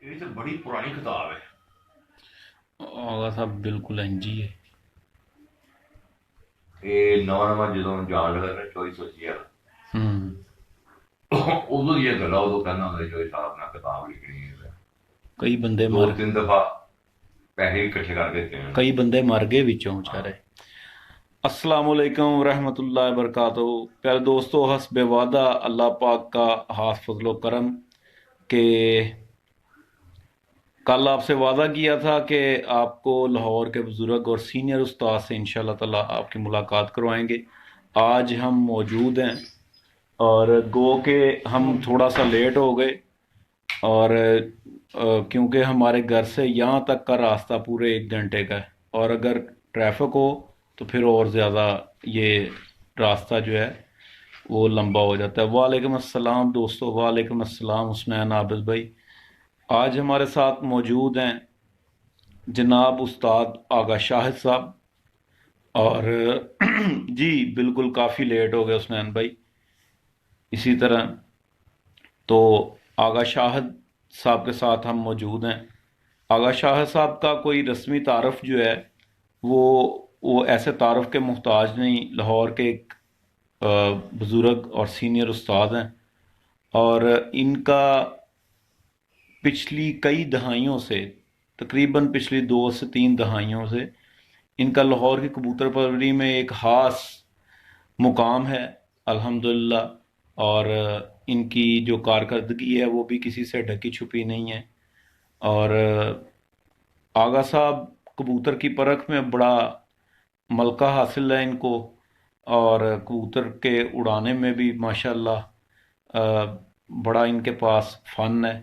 یہ تو بڑی پرانی کتاب ہے۔ آغا صاحب بالکل این جی ہے۔ یہ نواں نواں جدوں جان لگا نا چوئی سوچی ہوں ادو یہ گلا ادو کہنا ہوں چوئی صاحب نے کتاب لکھنی ہے، کئی بندے دو مر تین دفعہ پیسے اکٹھے کر دیتے ہیں۔ کئی بندے مر گئے وچوں ہاں بچارے۔ السلام علیکم ورحمۃ اللہ وبرکاتہ۔ پیارے دوستو، حسب وعدہ اللہ پاک کا خاص فضل و کرم کہ کل آپ سے وعدہ کیا تھا کہ آپ کو لاہور کے بزرگ اور سینئر استاد سے انشاءاللہ تعالی آپ کی ملاقات کروائیں گے۔ آج ہم موجود ہیں اور گو کہ ہم تھوڑا سا لیٹ ہو گئے، اور کیونکہ ہمارے گھر سے یہاں تک کا راستہ پورے 1 گھنٹے کا ہے، اور اگر ٹریفک ہو تو پھر اور زیادہ یہ راستہ جو ہے وہ لمبا ہو جاتا ہے۔ وعلیکم السلام دوستو، وعلیکم السلام حسنین عابد بھائی۔ آج ہمارے ساتھ موجود ہیں جناب استاد آغا شاہد صاحب، اور جی بالکل کافی لیٹ ہو گئے حسنین بھائی۔ اسی طرح تو آغا شاہد صاحب کے ساتھ ہم موجود ہیں۔ آغا شاہد صاحب کا کوئی رسمی تعارف جو ہے وہ وہ ایسے تعارف کے محتاج نہیں، لاہور کے ایک بزرگ اور سینئر استاد ہیں، اور ان کا پچھلی کئی دہائیوں سے، تقریباً پچھلی 2 سے 3 دہائیوں سے ان کا لاہور کی کبوتر پروری میں ایک خاص مقام ہے الحمدللہ، اور ان کی جو کارکردگی ہے وہ بھی کسی سے ڈھکی چھپی نہیں ہے۔ اور آغا صاحب کبوتر کی پرکھ میں بڑا ملکہ حاصل ہے ان کو، اور کبوتر کے اڑانے میں بھی ماشاءاللہ بڑا ان کے پاس فن ہے۔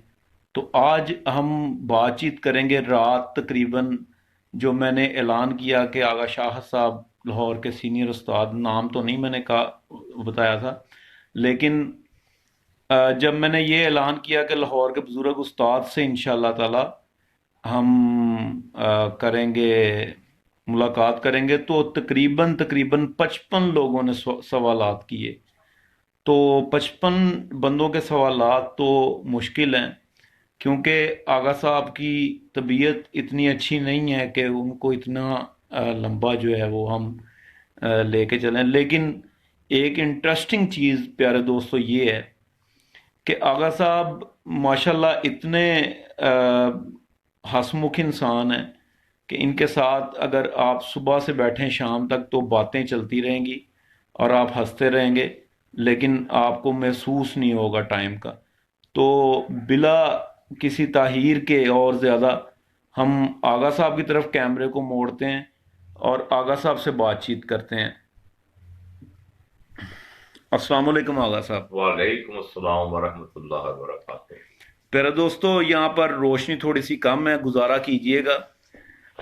تو آج ہم بات چیت کریں گے رات تقریباً، جو میں نے اعلان کیا کہ آغا شاہد صاحب لاہور کے سینئر استاد، نام تو نہیں میں نے کہا بتایا تھا، لیکن جب میں نے یہ اعلان کیا کہ لاہور کے بزرگ استاد سے انشاءاللہ تعالی ہم کریں گے، ملاقات کریں گے، تو تقریباً 55 لوگوں نے سوالات کیے۔ تو 55 بندوں کے سوالات تو مشکل ہیں، کیونکہ آغا صاحب کی طبیعت اتنی اچھی نہیں ہے کہ ان کو اتنا لمبا جو ہے وہ ہم لے کے چلیں۔ لیکن ایک انٹرسٹنگ چیز پیارے دوستو یہ ہے کہ آغا صاحب ماشاءاللہ اتنے ہنسمکھ انسان ہیں کہ ان کے ساتھ اگر آپ صبح سے بیٹھیں شام تک تو باتیں چلتی رہیں گی اور آپ ہنستے رہیں گے، لیکن آپ کو محسوس نہیں ہوگا ٹائم کا۔ تو بلا کسی تاخیر کے اور زیادہ ہم آغا صاحب کی طرف کیمرے کو موڑتے ہیں اور آغا صاحب سے بات چیت کرتے ہیں۔ السلام علیکم آغا صاحب۔ وعلیکم السلام ورحمۃ اللہ وبرکاتہ۔ پیارے دوستو، یہاں پر روشنی تھوڑی سی کم ہے، گزارا کیجئے گا۔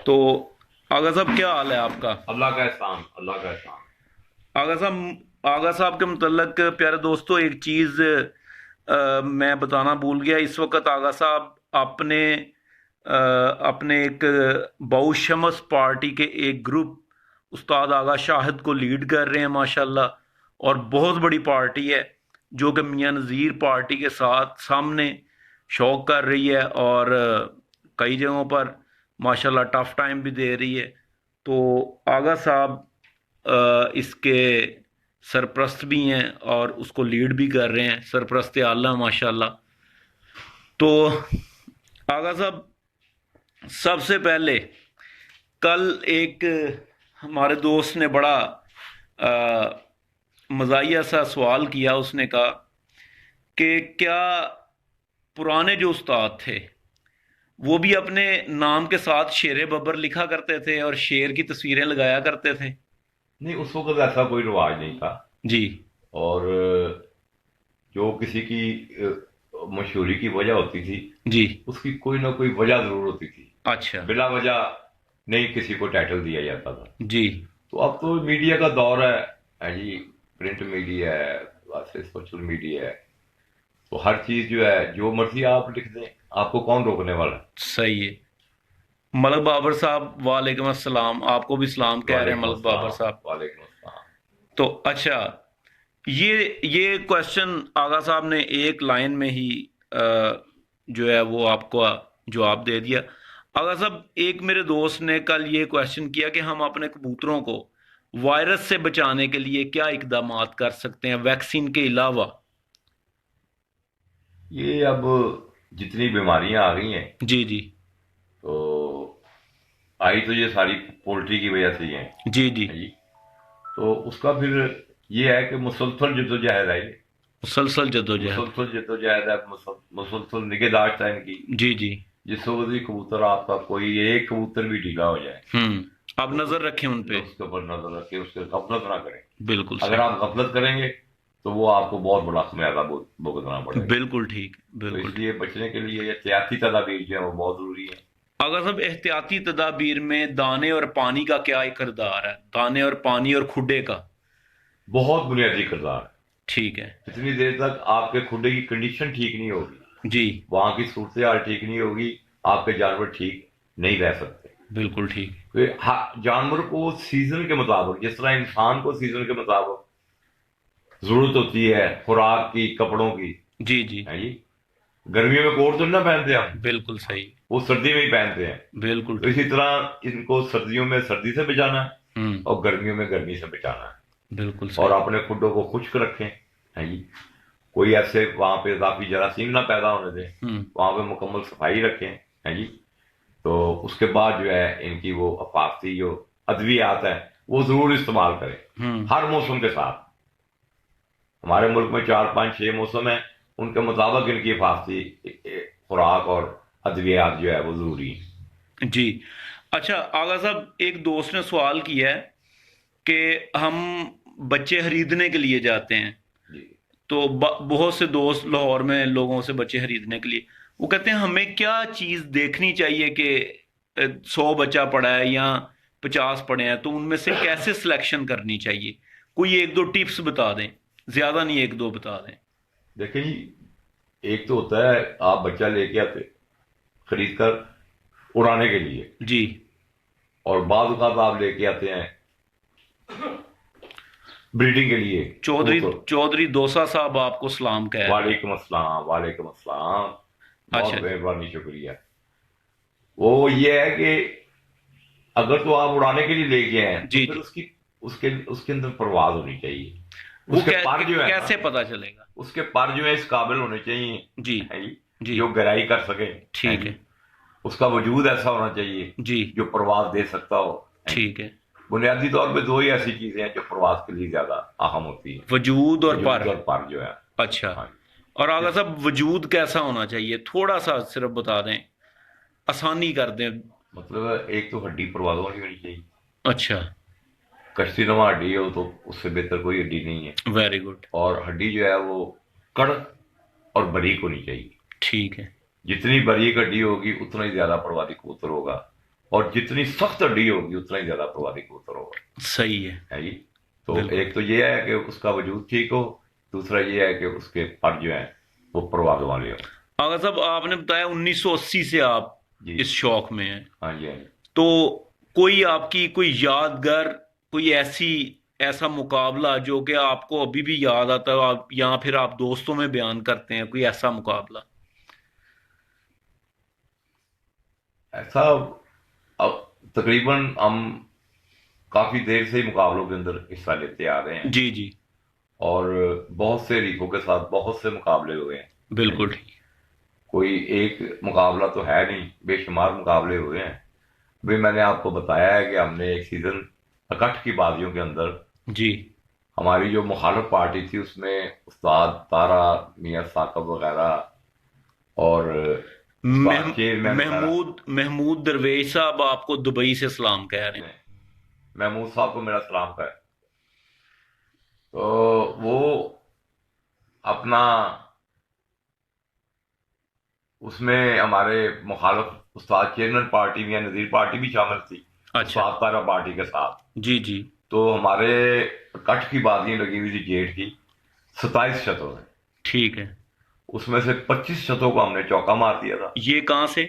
تو آغا صاحب کیا حال ہے آپ کا؟ اللہ کا احسان، اللہ کا احسان۔ آغا صاحب کے متعلق پیارے دوستو ایک چیز میں بتانا بھول گیا۔ اس وقت آغا صاحب اپنے اپنے ایک بہو شمس پارٹی کے ایک گروپ استاد آغا شاہد کو لیڈ کر رہے ہیں ماشاءاللہ، اور بہت بڑی پارٹی ہے جو کہ میاں نذیر پارٹی کے ساتھ سامنے شوق کر رہی ہے، اور کئی جگہوں پر ماشاءاللہ ٹف ٹائم بھی دے رہی ہے۔ تو آغا صاحب اس کے سرپرست بھی ہیں اور اس کو لیڈ بھی کر رہے ہیں، سرپرست اعلیٰ ماشاءاللہ۔ تو آغا صاحب سب سے پہلے کل ایک ہمارے دوست نے بڑا مزاحیہ سا سوال کیا، اس نے کہا کہ کیا پرانے جو استاد تھے وہ بھی اپنے نام کے ساتھ شیر ببر لکھا کرتے تھے اور شیر کی تصویریں لگایا کرتے تھے؟ نہیں، اس وقت ایسا کوئی رواج نہیں تھا، جی اور جو کسی کی مشہوری کی وجہ ہوتی تھی جی اس کی کوئی نہ کوئی وجہ ضرور ہوتی تھی، اچھا بلا وجہ نہیں کسی کو ٹائٹل دیا جاتا تھا۔ جی تو اب تو میڈیا کا دور ہے جی، پرنٹ میڈیا ہے، سوشل میڈیا ہے، تو ہر چیز جو ہے جو مرضی آپ لکھ دیں، آپ کو کون روکنے والا ہے؟ صحیح ہے۔ ملک بابر صاحب وعلیکم السلام، آپ کو بھی سلام کہہ رہے ہیں وعلیکم ملک بابر السلام، صاحب۔ وعلیکم السلام۔ تو اچھا، یہ کوشچن آغا صاحب نے ایک لائن میں ہی جو ہے وہ آپ کو جواب دے دیا. آغا صاحب ایک میرے دوست نے کل یہ کوشچن کیا کہ ہم اپنے کبوتروں کو وائرس سے بچانے کے لیے کیا اقدامات کر سکتے ہیں ویکسین کے علاوہ؟ یہ اب جتنی بیماریاں آ گئی ہیں جی جی تو آئی تو یہ ساری پولٹری کی وجہ سے ہی ہیں. جی جی جی تو اس کا پھر یہ ہے کہ مسلسل جدوجہد ہے، یہ مسلسل جدوجہد. مسلسل جدوجہد ہے، مسلسل نگہداشت ہے ان کی. جی جی جس وقت بھی کبوتر آپ کا کوئی ایک کبوتر بھی ڈھیلا ہو جائے آپ نظر رکھیں ان پہ. اس کے اوپر نظر رکھیں، اس کے غفلت نہ کریں. بالکل اگر صحیح. آپ غفلت کریں گے تو وہ آپ کو بہت بڑا خمیازہ بھگتنا پڑے گا. بالکل ٹھیک تو بالکل اس ٹھیک. لیے بچنے کے لیے یہ احتیاطی تدابیر جو ہے وہ بہت ضروری ہے. اگر صاحب احتیاطی تدابیر میں دانے اور پانی کا کیا کردار ہے؟ دانے اور پانی اور کھڈے کا. بہت بنیادی کردار ہے. ٹھیک ہے. جتنی دیر تک آپ کے کھڈے کی کنڈیشن ٹھیک نہیں ہوگی، جی وہاں کی صورتحال ٹھیک نہیں ہوگی، آپ کے جانور ٹھیک نہیں رہ سکتے. بالکل ٹھیک. جانور کو سیزن کے مطابق، جس طرح انسان کو سیزن کے مطابق ضرورت ہوتی ہے خوراک کی، کپڑوں کی. جی جی جی گرمیوں میں کوٹ تو نہ پہنتے ہم، بالکل صحیح. وہ سردی میں ہی پہنتے ہیں. بالکل تو اسی طرح ان کو سردیوں میں سردی سے بچانا ہے ہوں اور گرمیوں میں گرمی سے بچانا ہے. بالکل اور صحیح. اپنے کھڈوں کو خشک رکھیں. جی کوئی ایسے وہاں پہ اضافی جراثیم نہ پیدا ہونے دیں، وہاں پہ مکمل صفائی رکھیں. جی تو اس کے بعد جو ہے ان کی وہ حفاظتی جو ادویات ہیں وہ ضرور استعمال کریں ہر موسم کے ساتھ. ہمارے ملک میں 4 5 6 موسم ہیں، ان کے مطابق ان کی حفاظتی خوراک اور ادویات جو ہے وہ ضروری ہیں. جی اچھا آغا صاحب ایک دوست نے سوال کیا ہے کہ ہم بچے خریدنے کے لیے جاتے ہیں جی تو بہت سے دوست لاہور میں لوگوں سے بچے خریدنے کے لیے، وہ کہتے ہیں ہمیں کیا چیز دیکھنی چاہیے کہ 100 بچہ پڑا ہے یا 50 پڑے ہیں تو ان میں سے کیسے سلیکشن کرنی چاہیے؟ کوئی 1 2 ٹپس بتا دیں، زیادہ نہیں 1 2 بتا دیں. دیکھیں جی، ایک تو ہوتا ہے آپ بچہ لے کے آتے خرید کر اڑانے کے لیے، جی اور بعض اوقات آپ لے کے آتے ہیں بریڈنگ کے لیے. چودھری دوسا صاحب آپ کو سلام کہہ رہے ہیں. وعلیکم السلام، وعلیکم السلام، بہت اچھا مہربانی، شکریہ. وہ یہ ہے کہ اگر تو آپ اڑانے کے لیے لے کے آئے جی تو جی پھر اس کے اندر پرواز ہونی چاہیے. وہ اس کے پر جو ہے کیسے پتا چلے گا؟ اس کے پر جو ہے اس قابل ہونے چاہیے جی جی جو گہرائی کر سکے. ٹھیک ہے. اس کا وجود ایسا ہونا چاہیے جی جو پرواز دے سکتا ہو. ٹھیک ہے. بنیادی طور پہ 2 ہی ایسی چیزیں ہیں جو پرواز کے لیے زیادہ اہم ہوتی ہیں، وجود اور پر. پر جو ہے. اچھا ہاں. اور آغا صاحب وجود کیسا ہونا چاہیے؟ تھوڑا سا صرف بتا دیں، آسانی کر دیں. مطلب ایک تو ہڈی پروازوں کی ہونی چاہیے. اچھا کشتی نما ہڈی ہو تو اس سے بہتر کوئی ہڈی نہیں ہے. Very good. اور ہڈی جو ہے وہ کڑک اور باریک ہونی چاہیے. ٹھیک ہے. جتنی باریک ہڈی ہوگی اتنا ہی زیادہ پروازی کبوتر ہوگا، اور جتنی سخت ہڈی ہوگی اتنا ہی زیادہ پروازی کبوتر ہوگا. صحیح ہے. جی تو ایک تو یہ ہے کہ اس کا وجود ٹھیک ہو، دوسرا یہ ہے کہ اس کے پر جو ہیں وہ پرواز والے ہوں. آغا صاحب آپ نے بتایا 1980 سے آپ اس شوق میں ہیں. ہاں جی. تو کوئی آپ کی کوئی یادگار کوئی ایسا مقابلہ جو کہ آپ کو ابھی بھی یاد آتا ہے یا پھر آپ دوستوں میں بیان کرتے ہیں، کوئی ایسا مقابلہ؟ ایسا اب تقریباً ہم کافی دیر سے ہی مقابلوں کے اندر حصہ لیتے آ رہے ہیں. جی جی اور بہت سے ریکوں کے ساتھ بہت سے مقابلے ہوئے ہیں. بالکل ٹھیک. کوئی ایک مقابلہ تو ہے نہیں، بے شمار مقابلے ہوئے ہیں. بھی میں نے آپ کو بتایا ہے کہ ہم نے ایک سیزن اکٹھ کی بازیوں کے اندر جی ہماری جو مخالف پارٹی تھی اس میں استاد تارا، میاں ثاقب وغیرہ، اور محمود درویش صاحب آپ کو دبئی سے سلام کہہ رہے ہیں. محمود صاحب کو میرا سلام ہے. تو وہ اپنا اس میں ہمارے مخالف استاد چیئرمین پارٹی میاں نذیر پارٹی بھی شامل تھی. اچھا. استاد تارا پارٹی کے ساتھ. جی جی. تو ہمارے کٹ کی بازیاں لگی ہوئی تھی جیٹ کی 27 شتوں میں. ٹھیک ہے. اس میں سے 25 شتوں کو ہم نے چوکا مار دیا تھا. یہ کہاں سے؟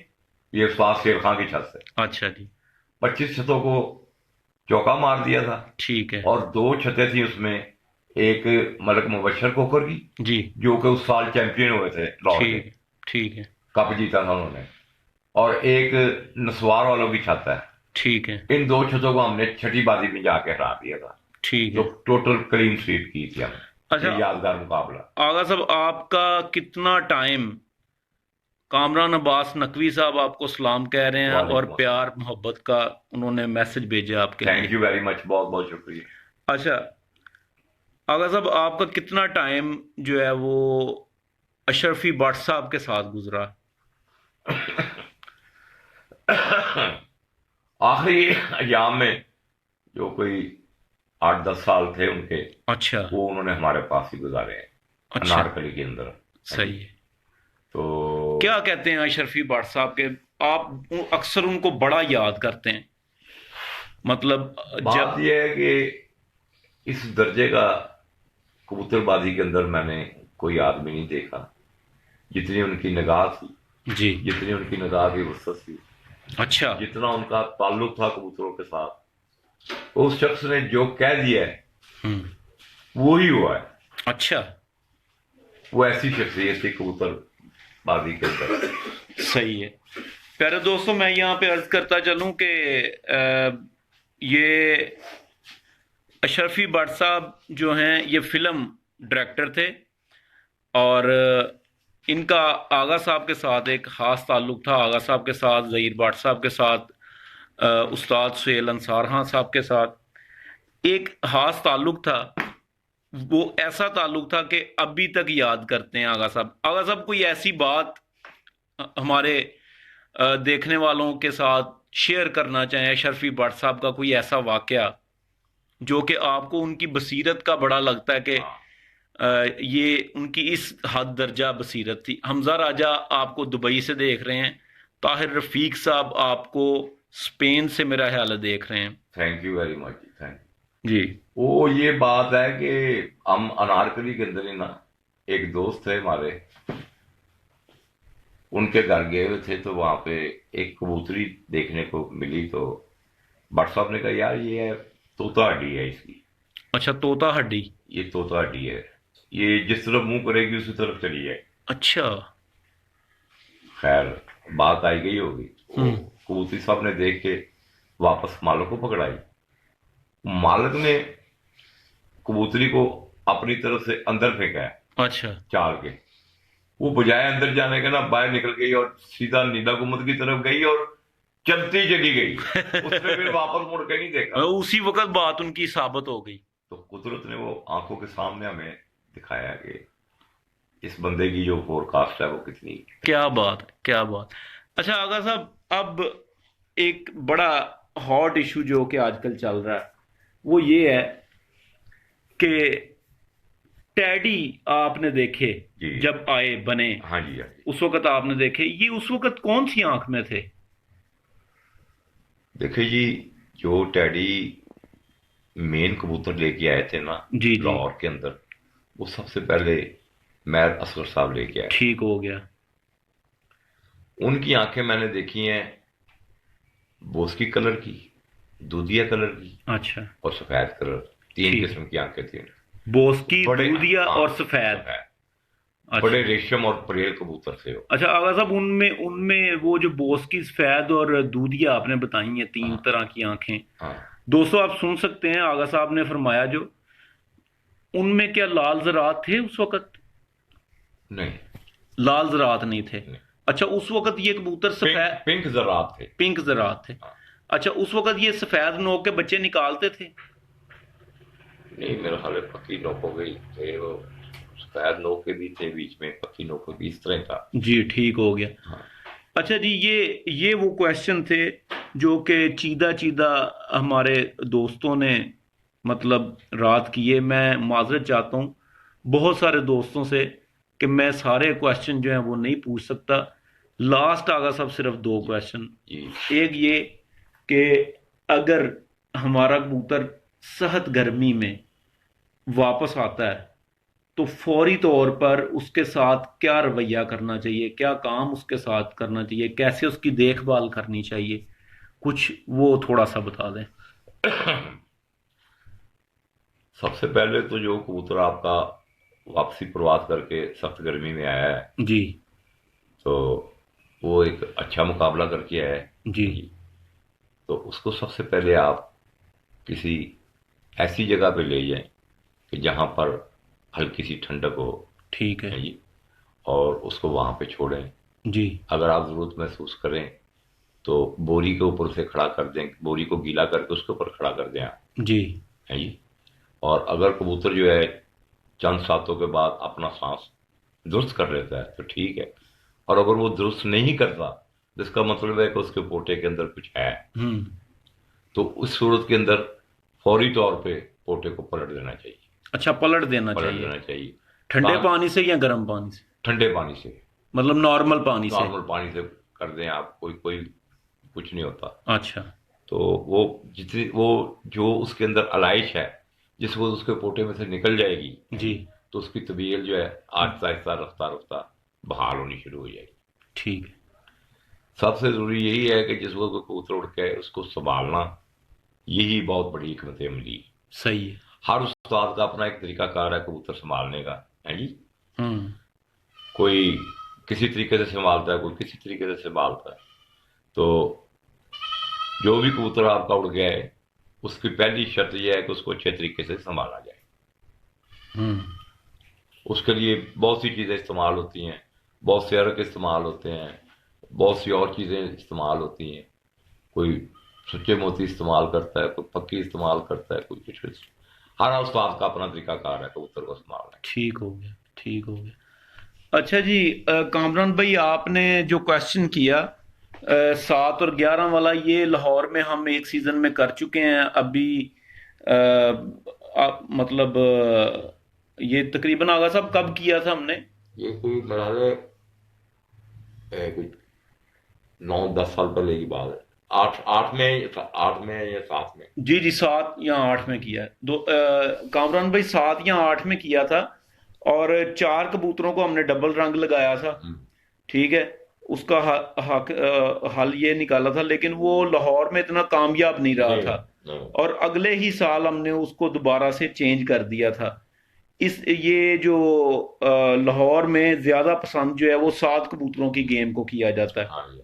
یہ استاد شیر خان کی چھت سے. اچھا جی. 25 چھتوں کو چوکا مار دیا تھا. ٹھیک ہے. اور 2 چھتیں تھیں اس میں، ایک ملک مبشر کوکر کی جی جو کہ اس سال چیمپئن ہوئے تھے لاہور کے. ٹھیک ہے. کپ جیتا تھا انہوں نے. اور ایک نسوار والوں کی چھت ہے. ٹھیک ہے. ان دو چھتوں کو ہم نے چھٹی بازی میں جا کے ہرا دیا تھا. ٹھیک تو ہے. ٹوٹل کلین سویپ کی تھی ہم نے. اچھا یہ یادگار مقابلہ. آغا صاحب، آپ کا کتنا ٹائم، کامران عباس نقوی صاحب آپ کو سلام کہہ رہے ہیں اور وعلیکم پیار محبت کا انہوں نے میسج بھیجا آپ کے تھینک لیے. یو ویری مچ، بہت بہت شکریہ. اچھا آغا صاحب، آپ کا کتنا ٹائم جو ہے وہ اشرفی بٹ صاحب کے ساتھ گزرا؟ آخری ایام میں جو کوئی 8-10 سال تھے ان کے، اچھا وہ انہوں نے ہمارے پاس ہی گزارے ہیں، اچھا، انارکلی کے اندر. صحیح ہے. تو کیا کہتے ہیں اشرفی بٹ صاحب کے؟ آپ اکثر ان کو بڑا یاد کرتے ہیں، مطلب بات یہ ہے کہ اس درجے کا کبوتر بازی کے اندر میں نے کوئی آدمی نہیں دیکھا جتنی ان کی نگاہ تھی، جی. جتنی ان کی نگاہ کی وسعت تھی، اچھا. جتنا ان کا تعلق تھا کبوتروں کے ساتھ. اس شخص نے جو کہہ دیا ہے ہم، وہی ہوا ہے. اچھا، وہ ایسی شخصیت تھی کبوتر بازی کے اندر. صحیح ہے. پیارے دوستوں، میں یہاں پہ عرض کرتا چلوں کہ یہ اشرفی بٹ صاحب جو ہیں یہ فلم ڈائریکٹر تھے، اور ان کا آغا صاحب کے ساتھ ایک خاص تعلق تھا. آغا صاحب کے ساتھ، ظہیر بٹ صاحب کے ساتھ، استاد سہیل انصار خان صاحب کے ساتھ ایک خاص تعلق تھا. وہ ایسا تعلق تھا کہ ابھی تک یاد کرتے ہیں آغا صاحب. آغا صاحب کوئی ایسی بات ہمارے دیکھنے والوں کے ساتھ شیئر کرنا چاہیں، اشرفی بٹ صاحب کا کوئی ایسا واقعہ جو کہ آپ کو ان کی بصیرت کا بڑا لگتا ہے کہ یہ ان کی اس حد درجہ بصیرت تھی؟ حمزہ راجہ آپ کو دبئی سے دیکھ رہے ہیں، طاہر رفیق صاحب آپ کو اسپین سے میرا خیال ہے دیکھ رہے ہیں. Thank you very much, thank جی. وہ یہ بات ہے کہ ہم انارکلی کے اندر ہی نا، ایک دوست تھے ہمارے، ان کے گھر گئے ہوئے تھے تو وہاں پہ ایک کبوتری دیکھنے کو ملی. تو بٹ صاحب نے کہا یار یہ ہے طوطا ہڈی ہے اس کی. اچھا، طوطا ہڈی. یہ طوطا ہڈی ہے، یہ جس طرف منہ کرے گی اسی طرف چلی جائے. اچھا. خیر بات آئی گئی ہوگی. کبوتری صاحب نے دیکھ کے واپس مالک کو پکڑائی. مالک نے کبوتری کو اپنی طرف سے اندر پھینکا ہے اچھا. چال کے. وہ بجائے اندر جانے کے نا باہر نکل گئی اور سیدھا نیلا گمبد کی طرف گئی اور چلتی چلی گئی. اس نے پھر واپس مڑ کے نہیں دیکھا. اسی وقت بات ان کی ثابت ہو گئی. تو قدرت نے وہ آنکھوں کے سامنے ہمیں دکھایا کہ اس بندے کی جو فور کاسٹ ہے وہ کتنی. کیا بات، کیا بات. اچھا آغا صاحب، اب ایک بڑا ہاٹ ایشو جو کہ آج کل چل رہا ہے وہ یہ ہے کہ ٹیڈی آپ نے دیکھے جی. جب آئے بنے، ہاں جی، ہاں جی. اس وقت آپ نے دیکھے، یہ اس وقت کون سی آنکھ میں تھے؟ دیکھیں جی، جو ٹیڈی مین کبوتر لے کے آئے تھے نا جی. لاہور کے اندر، وہ سب سے پہلے میر اصغر صاحب لے کے آئے. ٹھیک ہو گیا. ان کی آنکھیں میں نے دیکھی ہیں بوسکی کلر کی، دودھیا کلر کی اچھا. اور سفید کلر. 3 قسم کی آنکھیں تھیں. بوسکی، بڑے دودھیا اور سفید. بڑے ریشم اور پریل کبوتر تھے وہ. اچھا آغا صاحب، ان میں وہ جو بوسکی، سفید اور دودھیا آپ نے بتائی ہیں 3 طرح کی آنکھیں. دوستو آپ سن سکتے ہیں آغا صاحب نے فرمایا جو ان میں کیا لال زراعت تھے اس وقت؟ نہیں، لال زراعت نہیں تھے. اچھا اس وقت یہ کبوتر سفید، پنک زراعت تھے. پنک زراعت تھے. اچھا اس وقت یہ سفید نوک کے بچے نکالتے تھے؟ نہیں، میرا خیال ہے پکی نوک ہو گئی تھے وہ، سفید نوک کے بھی تھے بیچ میں، پکی نوک بھی اس طرح تھا. جی ٹھیک ہو گیا. اچھا جی، یہ وہ کویشچن تھے جو کہ چیدہ ہمارے دوستوں نے مطلب رات کیے. میں معذرت چاہتا ہوں بہت سارے دوستوں سے کہ میں سارے کویشچن جو ہیں وہ نہیں پوچھ سکتا. لاسٹ آگا صاحب صرف 2 کویشچن. ایک یہ کہ اگر ہمارا کبوتر سخت گرمی میں واپس آتا ہے تو فوری طور پر اس کے ساتھ کیا رویہ کرنا چاہیے، کیا کام اس کے ساتھ کرنا چاہیے، کیسے اس کی دیکھ بھال کرنی چاہیے، کچھ وہ تھوڑا سا بتا دیں. سب سے پہلے تو جو کبوتر آپ کا واپسی پرواز کر کے سخت گرمی میں آیا ہے جی، تو وہ ایک اچھا مقابلہ کر کے آیا ہے جی تو اس کو سب سے پہلے آپ کسی ایسی جگہ پہ لے جائیں کہ جہاں پر ہلکی سی ٹھنڈک ہو ٹھیک ہے جی، اور اس کو وہاں پہ چھوڑیں. جی اگر آپ ضرورت محسوس کریں تو بوری کے اوپر سے کھڑا کر دیں، بوری کو گیلا کر کے اس کے اوپر کھڑا کر دیں آپ جی جی. اور اگر کبوتر جو ہے چند ساتوں کے بعد اپنا سانس درست کر لیتا ہے تو ٹھیک ہے، اور اگر وہ درست نہیں کرتا جس کا مطلب ہے کہ اس کے پوٹے کے اندر کچھ ہے، ہوں تو اس صورت کے اندر فوری طور پہ پوٹے کو پلٹ دینا چاہیے. اچھا پلٹ دینا پلٹ چاہیے دینا چاہیے ٹھنڈے پانی سے یا گرم پانی سے؟ ٹھنڈے پانی سے، مطلب نارمل پانی سے؟ نارمل پانی سے کر دیں آپ، کوئی کچھ نہیں ہوتا. اچھا تو وہ جتنی وہ جو اس کے اندر علائش ہے جس وہ اس کے پوٹے میں سے نکل جائے گی جی تو اس کی طبیعت جو ہے آہستہ آہستہ رفتہ رفتہ بحال ہونی شروع ہو جائے گی. ٹھیک ہے سب سے ضروری یہی ہے کہ جس وقت کوئی کبوتر اڑ کے اس کو سنبھالنا، یہی بہت بڑی حکمت عملی ہے. صحیح ہے ہر استاد کا اپنا ایک طریقہ کار ہے کبوتر سنبھالنے کا ہے جی. ہوں کوئی کسی طریقے سے سنبھالتا ہے، کوئی کسی طریقے سے سنبھالتا ہے. تو جو بھی کبوتر آپ کا اڑ گیا ہے اس کی پہلی شرط یہ ہے کہ اس کو اچھے طریقے سے سنبھالا جائے. ہوں اس کے لیے بہت سی چیزیں استعمال ہوتی ہیں، بہت سے ارک استعمال ہوتے ہیں، بہت سی اور چیزیں استعمال ہوتی ہیں. کوئی سچے موتی استعمال کرتا ہے، کوئی پکی استعمال کرتا ہے، کوئی کچھ. ہر استاد کا اپنا طریقہ کار ہے کبوتر کو سنبھالنے. ٹھیک ہو گیا ٹھیک ہو گیا. اچھا جی کامران بھائی آپ نے جو کوشچن کیا 7 اور 11 والا، یہ لاہور میں ہم ایک سیزن میں کر چکے ہیں ابھی. مطلب یہ تقریباً آغا صاحب کب کیا تھا ہم نے؟ یہ کوئی مرحلے کوئی 9-10 سال پہلے کی بات ہے. 8 میں یا 7 میں. جی جی 7 یا 8 میں کیا ہے. کامران بھائی 7 یا 8 میں کیا تھا اور 4 کبوتروں کو ہم نے ڈبل رنگ لگایا تھا. ٹھیک ہے اس کا حل یہ نکالا تھا، لیکن وہ لاہور میں اتنا کامیاب نہیں رہا تھا اور اگلے ہی سال ہم نے اس کو دوبارہ سے چینج کر دیا تھا. یہ جو لاہور میں زیادہ پسند جو ہے وہ 7 کبوتروں کی گیم کو کیا جاتا ہے.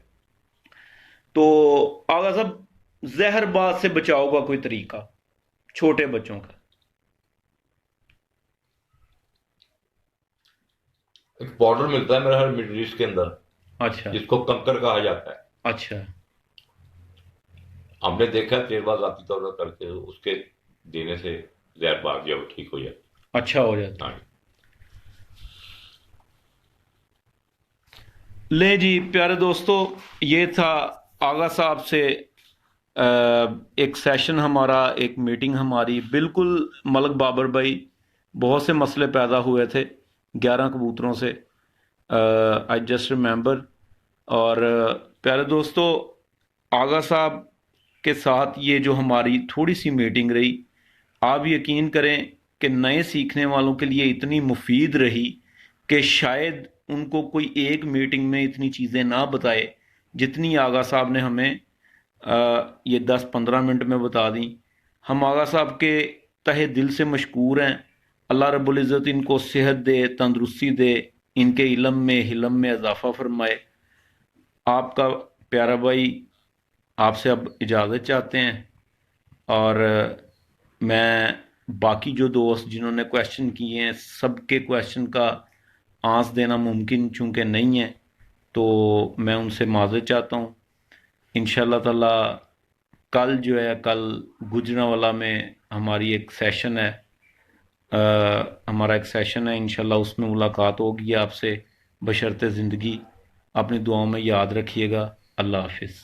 تو آغا صاحب زہر باز سے بچاؤ کا کوئی طریقہ چھوٹے بچوں کا؟ ایک پاؤڈر ملتا ہے میرا مڈل ایسٹ کے اندر، اچھا جس کو کنکر کہا جاتا ہے. اچھا ہم نے دیکھا تیر باز ذاتی طور پر کر کے اس کے دینے سے زہر باز جو ٹھیک ہو جاتی. اچھا ہو جاتا. لے جی پیارے دوستو، یہ تھا آغا صاحب سے ایک سیشن ہمارا، ایک میٹنگ ہماری. بالکل ملک بابر بھائی بہت سے مسئلے پیدا ہوئے تھے 11 کبوتروں سے، آئی جسٹ ریممبر. اور پیارے دوستو آغا صاحب کے ساتھ یہ جو ہماری تھوڑی سی میٹنگ رہی، آپ یقین کریں کہ نئے سیکھنے والوں کے لیے اتنی مفید رہی کہ شاید ان کو کوئی ایک میٹنگ میں اتنی چیزیں نہ بتائے جتنی آغا صاحب نے ہمیں یہ 10-15 منٹ میں بتا دیں. ہم آغا صاحب کے تہہ دل سے مشکور ہیں. اللہ رب العزت ان کو صحت دے، تندرستی دے، ان کے علم میں حلم میں اضافہ فرمائے. آپ کا پیارا بھائی آپ سے اب اجازت چاہتے ہیں، اور میں باقی جو دوست جنہوں نے کویشچن کیے ہیں سب کے کویشچن کا آنس دینا ممکن چونکہ نہیں ہے، تو میں ان سے معذرت چاہتا ہوں. انشاءاللہ تعالی کل جو ہے، کل گجرانوالہ میں ہماری ایک سیشن ہے، ہمارا ایک سیشن ہے انشاءاللہ، اس میں ملاقات ہوگی آپ سے بشرط زندگی. اپنی دعاؤں میں یاد رکھیے گا. اللہ حافظ.